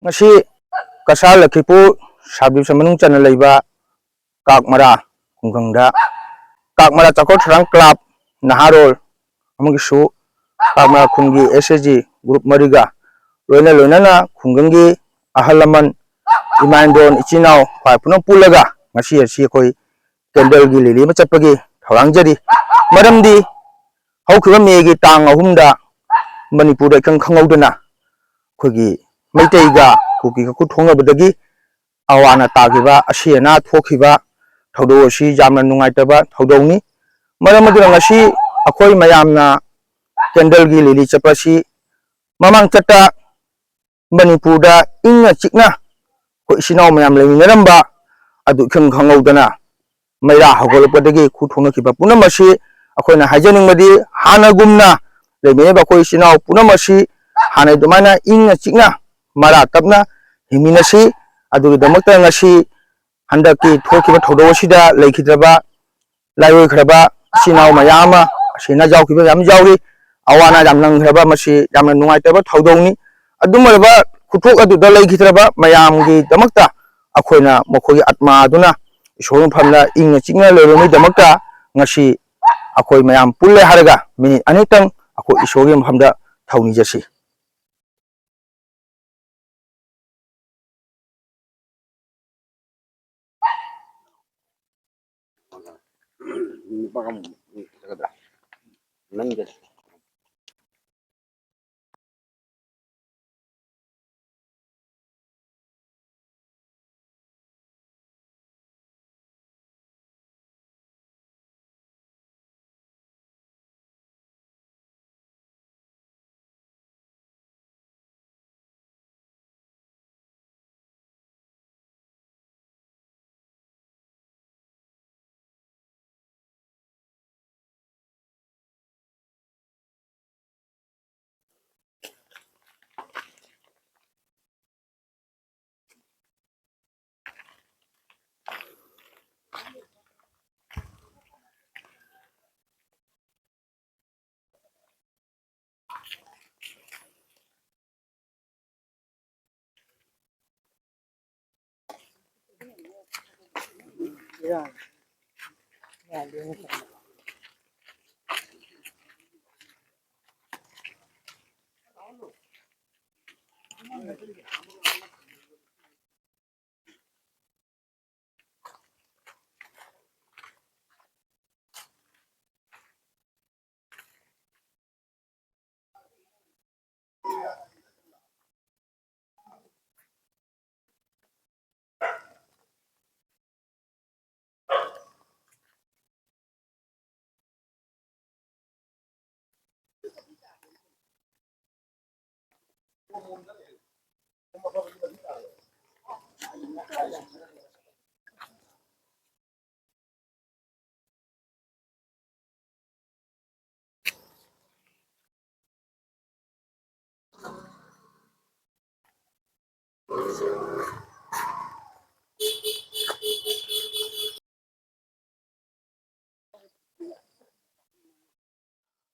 ngasi kasal lakipu sabdi samanung channel laiba kakmara kungkangda kakmara chakor thrang club naharol amagi su kakmara khungi SSG group mariga loina loina na khungangi ahalaman imandon ichinau khwai punam pulaga ngasi asi koi candle gi lili ma chapagi thawangjari maramdi haukiba megi tang ahumda manipur ikang khangaudana khogi maitaiga kuki ka kuthonga awana tagiba asiana thokhiba thodo asi jamna nungaitaba thodongni maramadu ngasi akhoi mayamna candle gi lili chapasi mamang chata manipurda ingna chikna ko isinau mayam leminaramba adu khang khangaudana maira hagolpadagi kuthona khiba punamasi akhona hajaningmadi hanagumna lemeba ko isinau punamasi hanai dumana ingna chikna mara tapna himinasi adu damakta ngasi handaki thokiba thodosida leikhidraba laiyoi khraba sinau mayama sina jawkiba yam jawri awana jam nanghraba masi jamna nungaitaba thodongni adumarba kuthok adu da leikhidraba mayamgi damakta akhona mokhogi atma aduna isorum phamna ingna chingna leromi damakta ngasi akhoi mayam pulle haraga minute anitang akhoi isogi phamda thauni jasi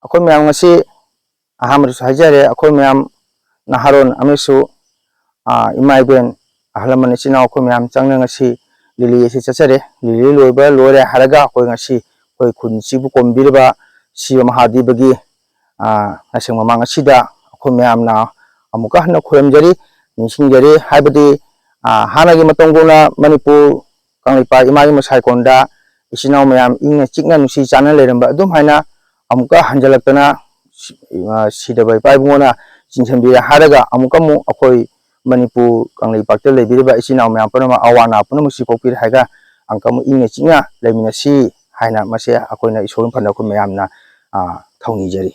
akhoi mayam ngasi ahamru hajare akhoi mayam naharon amesu imaiben ahalaman ichina akhoi mayam changna ngasi lili esi chachare lili loiba lore haraga akhoi ngasi koi khunsibu kombirba siba mahadibagi nasing mamang asida akhoi mayam na amuka hana khuramjari ninsingjari haibadi hanagi matongona manipur kanglipa imagi masaikonda isinau mayam ingna chikna nusi chana leramba adum haina amuka hanjalaktana sidabai paibungona chinsambira haraga amuka mu akhoi manipur kanglipakta lebiriba isinau mayam panama awana panama sipokpir haiga angkamu ingna chikna leminasi haina mase akoina isorum phanda ko mayamna thauni jari